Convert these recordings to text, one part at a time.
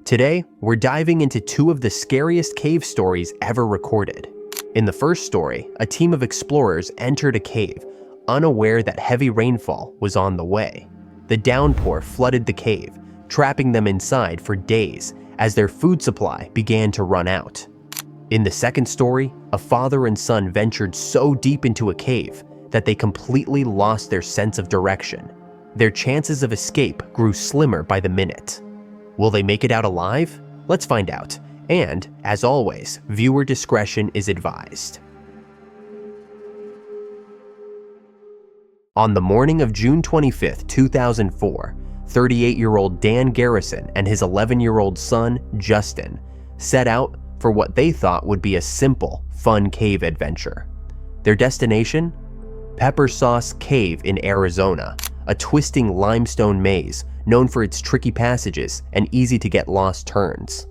Today, we're diving into two of the scariest cave stories ever recorded. In the first story, a team of explorers entered a cave, unaware that heavy rainfall was on the way. The downpour flooded the cave, trapping them inside for days as their food supply began to run out. In the second story, a father and son ventured so deep into a cave that they completely lost their sense of direction. Their chances of escape grew slimmer by the minute. Will they make it out alive? Let's find out. And, as always, viewer discretion is advised. On the morning of June 25, 2004, 38-year-old Dan Garrison and his 11-year-old son, Justin, set out for what they thought would be a simple, fun cave adventure. Their destination? Pepper Sauce Cave in Arizona, a twisting limestone maze known for its tricky passages and easy-to-get lost turns.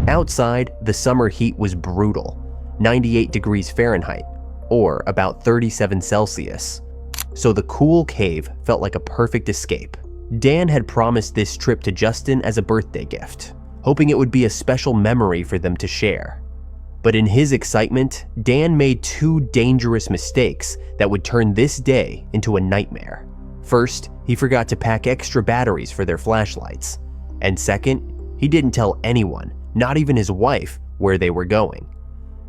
Outside, the summer heat was brutal, 98 degrees Fahrenheit, or about 37 Celsius. So the cool cave felt like a perfect escape. Dan had promised this trip to Justin as a birthday gift, hoping it would be a special memory for them to share. But in his excitement, Dan made two dangerous mistakes that would turn this day into a nightmare. First, he forgot to pack extra batteries for their flashlights. And second, he didn't tell anyone, not even his wife, where they were going.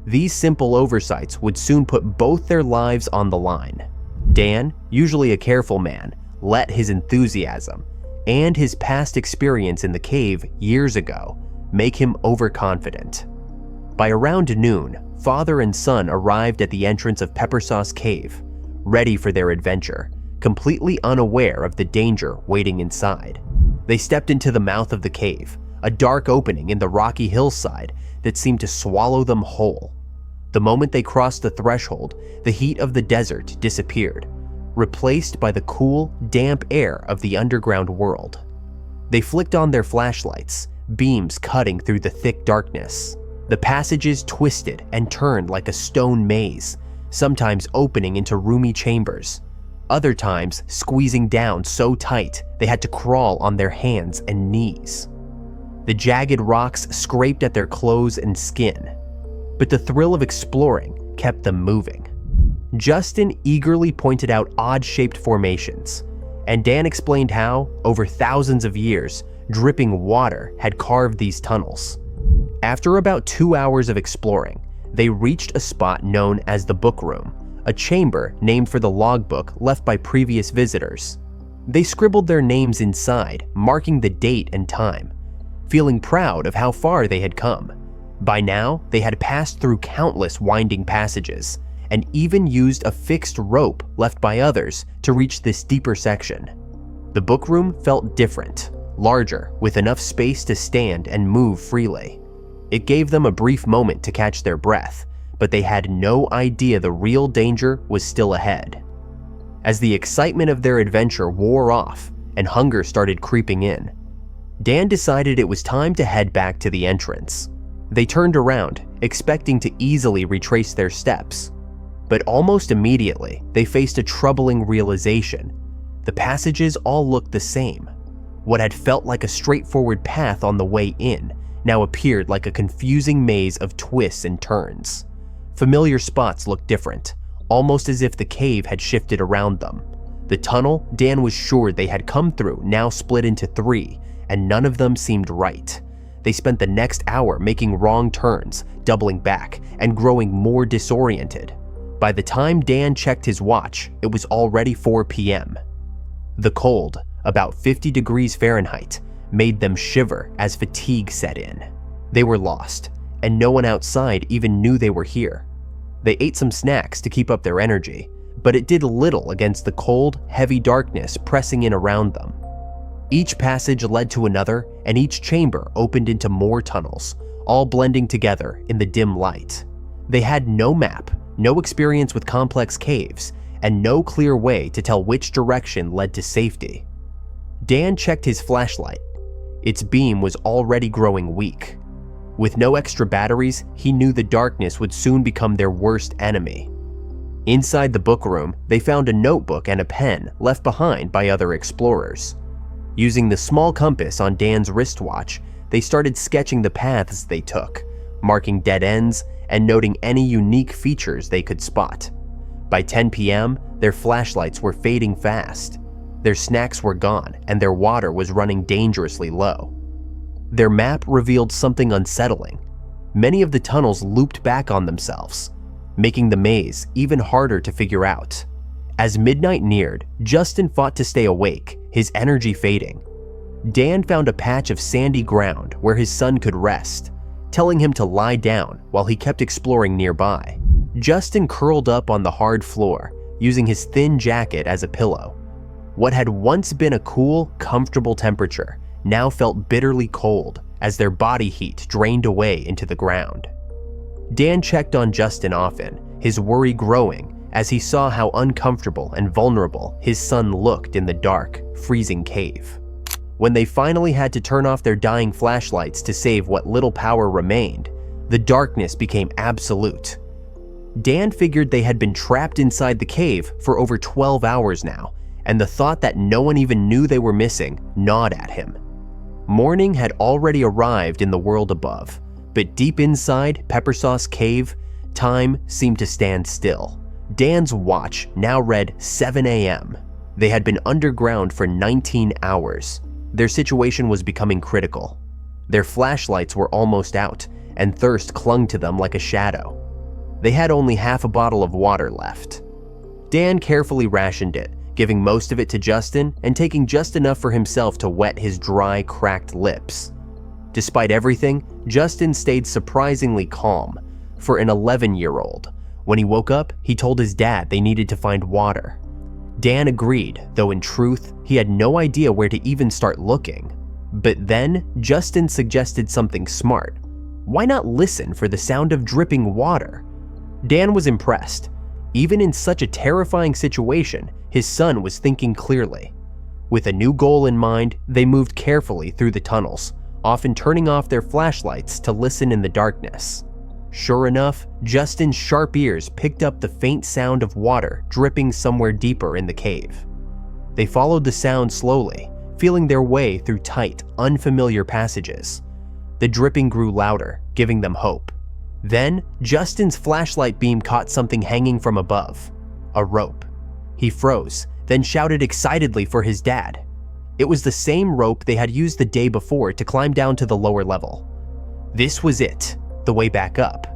These simple oversights would soon put both their lives on the line. Dan, usually a careful man, let his enthusiasm and his past experience in the cave years ago make him overconfident. By around noon, father and son arrived at the entrance of Pepper Sauce Cave, ready for their adventure, completely unaware of the danger waiting inside. They stepped into the mouth of the cave, a dark opening in the rocky hillside that seemed to swallow them whole. The moment they crossed the threshold, the heat of the desert disappeared, replaced by the cool, damp air of the underground world. They flicked on their flashlights, beams cutting through the thick darkness. The passages twisted and turned like a stone maze, sometimes opening into roomy chambers, other times squeezing down so tight they had to crawl on their hands and knees. The jagged rocks scraped at their clothes and skin, but the thrill of exploring kept them moving. Justin eagerly pointed out odd-shaped formations, and Dan explained how, over thousands of years, dripping water had carved these tunnels. After about 2 hours of exploring, they reached a spot known as the Book Room, a chamber named for the logbook left by previous visitors. They scribbled their names inside, marking the date and time, feeling proud of how far they had come. By now, they had passed through countless winding passages, and even used a fixed rope left by others to reach this deeper section. The book room felt different, larger, with enough space to stand and move freely. It gave them a brief moment to catch their breath, but they had no idea the real danger was still ahead. As the excitement of their adventure wore off and hunger started creeping in, Dan decided it was time to head back to the entrance. They turned around, expecting to easily retrace their steps. But almost immediately, they faced a troubling realization. The passages all looked the same. What had felt like a straightforward path on the way in now appeared like a confusing maze of twists and turns. Familiar spots looked different, almost as if the cave had shifted around them. The tunnel Dan was sure they had come through now split into three, and none of them seemed right. They spent the next hour making wrong turns, doubling back, and growing more disoriented. By the time Dan checked his watch, it was already 4 p.m. The cold, about 50 degrees Fahrenheit, made them shiver as fatigue set in. They were lost, and no one outside even knew they were here. They ate some snacks to keep up their energy, but it did little against the cold, heavy darkness pressing in around them. Each passage led to another, and each chamber opened into more tunnels, all blending together in the dim light. They had no map, no experience with complex caves, and no clear way to tell which direction led to safety. Dan checked his flashlight. Its beam was already growing weak. With no extra batteries, he knew the darkness would soon become their worst enemy. Inside the book room, they found a notebook and a pen left behind by other explorers. Using the small compass on Dan's wristwatch, they started sketching the paths they took, marking dead ends and noting any unique features they could spot. By 10 p.m., their flashlights were fading fast. Their snacks were gone and their water was running dangerously low. Their map revealed something unsettling. Many of the tunnels looped back on themselves, making the maze even harder to figure out. As midnight neared, Justin fought to stay awake, his energy fading. Dan found a patch of sandy ground where his son could rest, telling him to lie down while he kept exploring nearby. Justin curled up on the hard floor, using his thin jacket as a pillow. What had once been a cool, comfortable temperature now felt bitterly cold as their body heat drained away into the ground. Dan checked on Justin often, his worry growing as he saw how uncomfortable and vulnerable his son looked in the dark, freezing cave. When they finally had to turn off their dying flashlights to save what little power remained, the darkness became absolute. Dan figured they had been trapped inside the cave for over 12 hours now, and the thought that no one even knew they were missing gnawed at him. Morning had already arrived in the world above, but deep inside Pepper Sauce Cave, time seemed to stand still. Dan's watch now read 7 a.m. They had been underground for 19 hours. Their situation was becoming critical. Their flashlights were almost out, and thirst clung to them like a shadow. They had only half a bottle of water left. Dan carefully rationed it, giving most of it to Justin and taking just enough for himself to wet his dry, cracked lips. Despite everything, Justin stayed surprisingly calm for an 11-year-old. When he woke up, he told his dad they needed to find water. Dan agreed, though in truth, he had no idea where to even start looking. But then, Justin suggested something smart. Why not listen for the sound of dripping water? Dan was impressed. Even in such a terrifying situation, his son was thinking clearly. With a new goal in mind, they moved carefully through the tunnels, often turning off their flashlights to listen in the darkness. Sure enough, Justin's sharp ears picked up the faint sound of water dripping somewhere deeper in the cave. They followed the sound slowly, feeling their way through tight, unfamiliar passages. The dripping grew louder, giving them hope. Then, Justin's flashlight beam caught something hanging from above, a rope. He froze, then shouted excitedly for his dad. It was the same rope they had used the day before to climb down to the lower level. This was it, the way back up.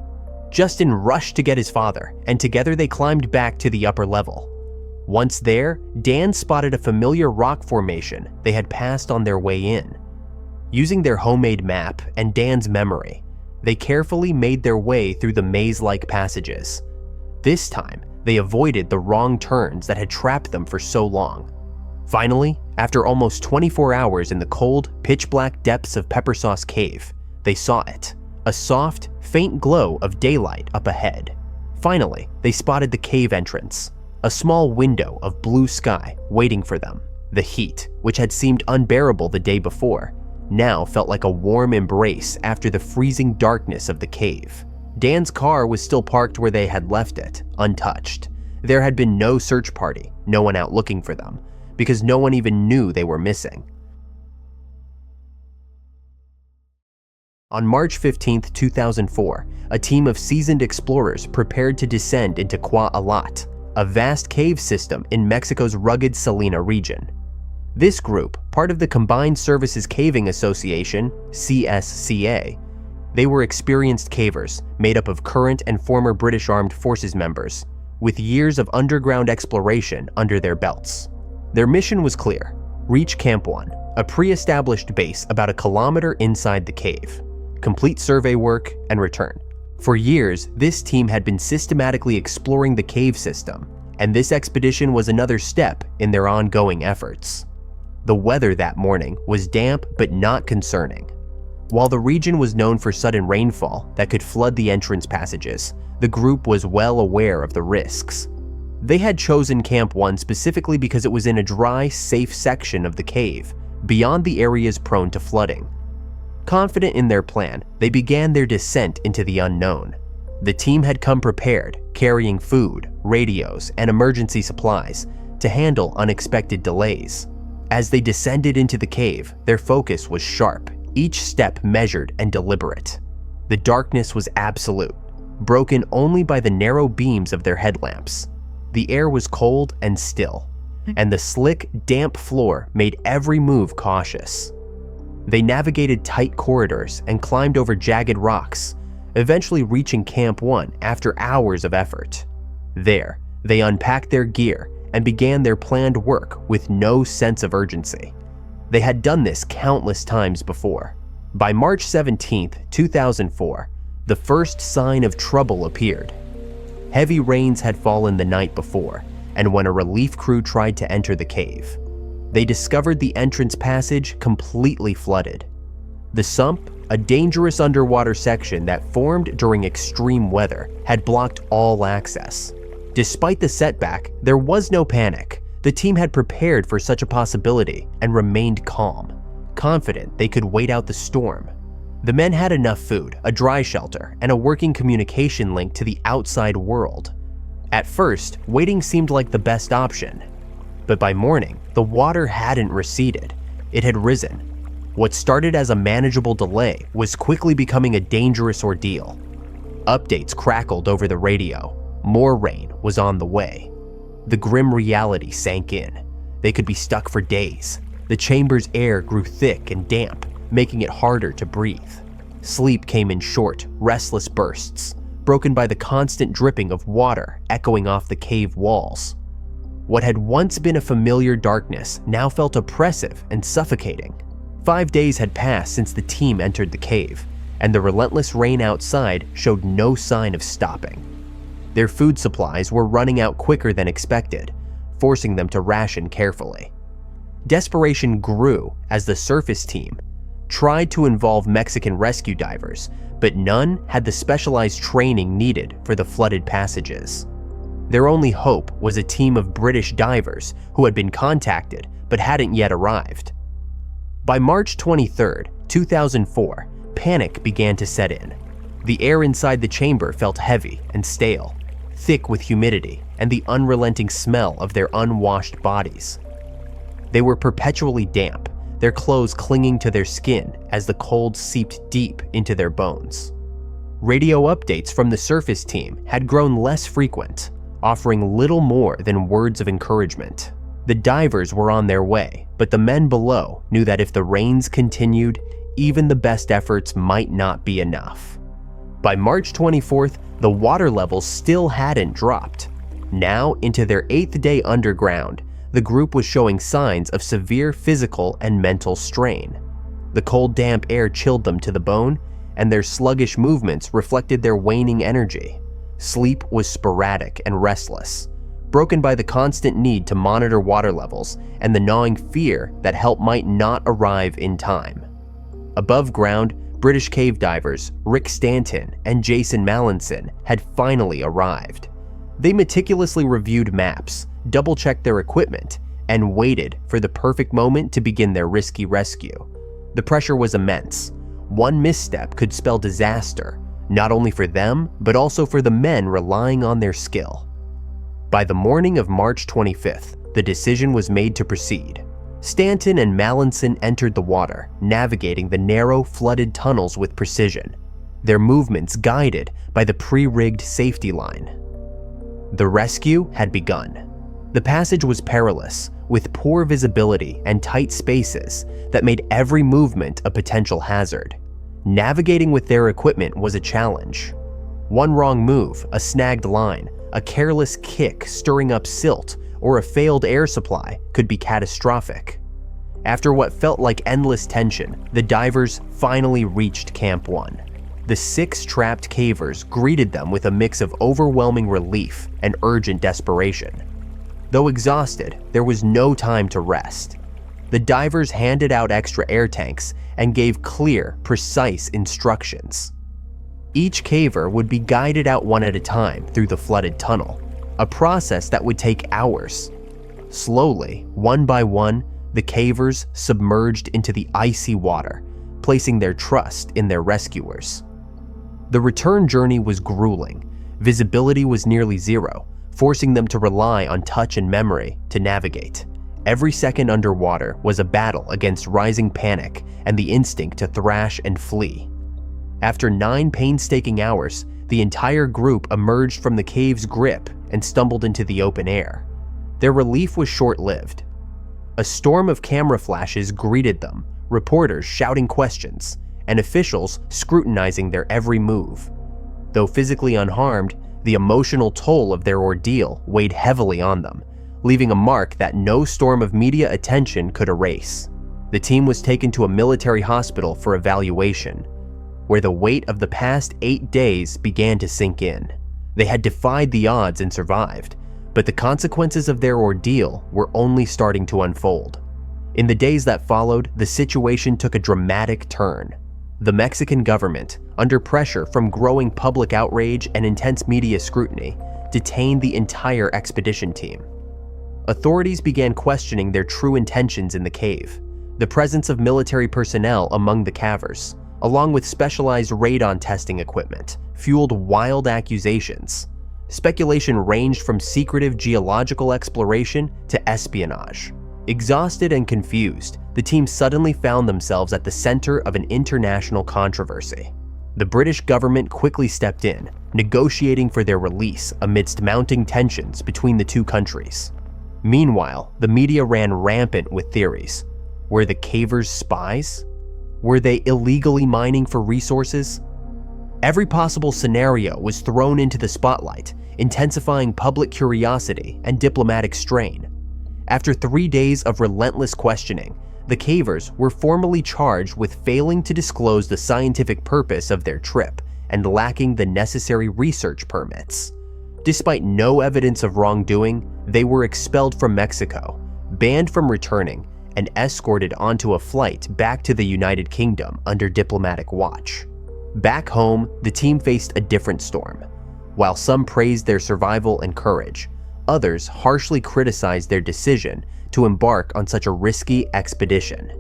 Justin rushed to get his father, and together they climbed back to the upper level. Once there, Dan spotted a familiar rock formation they had passed on their way in. Using their homemade map and Dan's memory, they carefully made their way through the maze-like passages. This time, they avoided the wrong turns that had trapped them for so long. Finally, after almost 24 hours in the cold, pitch-black depths of Pepper Sauce Cave, they saw it. A soft, faint glow of daylight up ahead. Finally, they spotted the cave entrance, a small window of blue sky waiting for them. The heat, which had seemed unbearable the day before, now felt like a warm embrace after the freezing darkness of the cave. Dan's car was still parked where they had left it, untouched. There had been no search party, no one out looking for them, because no one even knew they were missing. On March 15, 2004, a team of seasoned explorers prepared to descend into Qua Alat, a vast cave system in Mexico's rugged Salina region. This group, part of the Combined Services Caving Association, CSCA, they were experienced cavers made up of current and former British Armed Forces members, with years of underground exploration under their belts. Their mission was clear: reach Camp 1, a pre-established base about a kilometer inside the cave, complete survey work, and return. For years, this team had been systematically exploring the cave system, and this expedition was another step in their ongoing efforts. The weather that morning was damp but not concerning. While the region was known for sudden rainfall that could flood the entrance passages, the group was well aware of the risks. They had chosen Camp 1 specifically because it was in a dry, safe section of the cave, beyond the areas prone to flooding. Confident in their plan, they began their descent into the unknown. The team had come prepared, carrying food, radios, and emergency supplies to handle unexpected delays. As they descended into the cave, their focus was sharp, each step measured and deliberate. The darkness was absolute, broken only by the narrow beams of their headlamps. The air was cold and still, and the slick, damp floor made every move cautious. They navigated tight corridors and climbed over jagged rocks, eventually reaching Camp 1 after hours of effort. There, they unpacked their gear and began their planned work with no sense of urgency. They had done this countless times before. By March 17, 2004, the first sign of trouble appeared. Heavy rains had fallen the night before, and when a relief crew tried to enter the cave, they discovered the entrance passage completely flooded. The sump, a dangerous underwater section that formed during extreme weather, had blocked all access. Despite the setback, there was no panic. The team had prepared for such a possibility and remained calm, confident they could wait out the storm. The men had enough food, a dry shelter, and a working communication link to the outside world. At first, waiting seemed like the best option. But by morning, the water hadn't receded. It had risen. What started as a manageable delay was quickly becoming a dangerous ordeal. Updates crackled over the radio. More rain was on the way. The grim reality sank in. They could be stuck for days. The chamber's air grew thick and damp, making it harder to breathe. Sleep came in short, restless bursts, broken by the constant dripping of water echoing off the cave walls. What had once been a familiar darkness now felt oppressive and suffocating. 5 days had passed since the team entered the cave, and the relentless rain outside showed no sign of stopping. Their food supplies were running out quicker than expected, forcing them to ration carefully. Desperation grew as the surface team tried to involve Mexican rescue divers, but none had the specialized training needed for the flooded passages. Their only hope was a team of British divers who had been contacted but hadn't yet arrived. By March 23, 2004, panic began to set in. The air inside the chamber felt heavy and stale, thick with humidity and the unrelenting smell of their unwashed bodies. They were perpetually damp, their clothes clinging to their skin as the cold seeped deep into their bones. Radio updates from the surface team had grown less frequent, offering little more than words of encouragement. The divers were on their way, but the men below knew that if the rains continued, even the best efforts might not be enough. By March 24th, the water levels still hadn't dropped. Now, into their 8th day underground, the group was showing signs of severe physical and mental strain. The cold, damp air chilled them to the bone, and their sluggish movements reflected their waning energy. Sleep was sporadic and restless, broken by the constant need to monitor water levels and the gnawing fear that help might not arrive in time. Above ground, British cave divers Rick Stanton and Jason Mallinson had finally arrived. They meticulously reviewed maps, double-checked their equipment, and waited for the perfect moment to begin their risky rescue. The pressure was immense. One misstep could spell disaster, not only for them, but also for the men relying on their skill. By the morning of March 25th, the decision was made to proceed. Stanton and Mallinson entered the water, navigating the narrow, flooded tunnels with precision, their movements guided by the pre-rigged safety line. The rescue had begun. The passage was perilous, with poor visibility and tight spaces that made every movement a potential hazard. Navigating with their equipment was a challenge. One wrong move, a snagged line, a careless kick stirring up silt, or a failed air supply could be catastrophic. After what felt like endless tension, the divers finally reached Camp 1. The 6 trapped cavers greeted them with a mix of overwhelming relief and urgent desperation. Though exhausted, there was no time to rest. The divers handed out extra air tanks and gave clear, precise instructions. Each caver would be guided out one at a time through the flooded tunnel, a process that would take hours. Slowly, one by one, the cavers submerged into the icy water, placing their trust in their rescuers. The return journey was grueling. Visibility was nearly zero, forcing them to rely on touch and memory to navigate. Every second underwater was a battle against rising panic and the instinct to thrash and flee. After 9 painstaking hours, the entire group emerged from the cave's grip and stumbled into the open air. Their relief was short-lived. A storm of camera flashes greeted them, reporters shouting questions, and officials scrutinizing their every move. Though physically unharmed, the emotional toll of their ordeal weighed heavily on them, leaving a mark that no storm of media attention could erase. The team was taken to a military hospital for evaluation, where the weight of the past 8 days began to sink in. They had defied the odds and survived, but the consequences of their ordeal were only starting to unfold. In the days that followed, the situation took a dramatic turn. The Mexican government, under pressure from growing public outrage and intense media scrutiny, detained the entire expedition team. Authorities began questioning their true intentions in the cave. The presence of military personnel among the cavers, along with specialized radon testing equipment, fueled wild accusations. Speculation ranged from secretive geological exploration to espionage. Exhausted and confused, the team suddenly found themselves at the center of an international controversy. The British government quickly stepped in, negotiating for their release amidst mounting tensions between the two countries. Meanwhile, the media ran rampant with theories. Were the cavers spies? Were they illegally mining for resources? Every possible scenario was thrown into the spotlight, intensifying public curiosity and diplomatic strain. After 3 days of relentless questioning, the cavers were formally charged with failing to disclose the scientific purpose of their trip and lacking the necessary research permits. Despite no evidence of wrongdoing, they were expelled from Mexico, banned from returning, and escorted onto a flight back to the United Kingdom under diplomatic watch. Back home, the team faced a different storm. While some praised their survival and courage, others harshly criticized their decision to embark on such a risky expedition.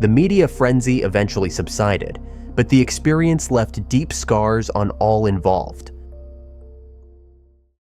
The media frenzy eventually subsided, but the experience left deep scars on all involved.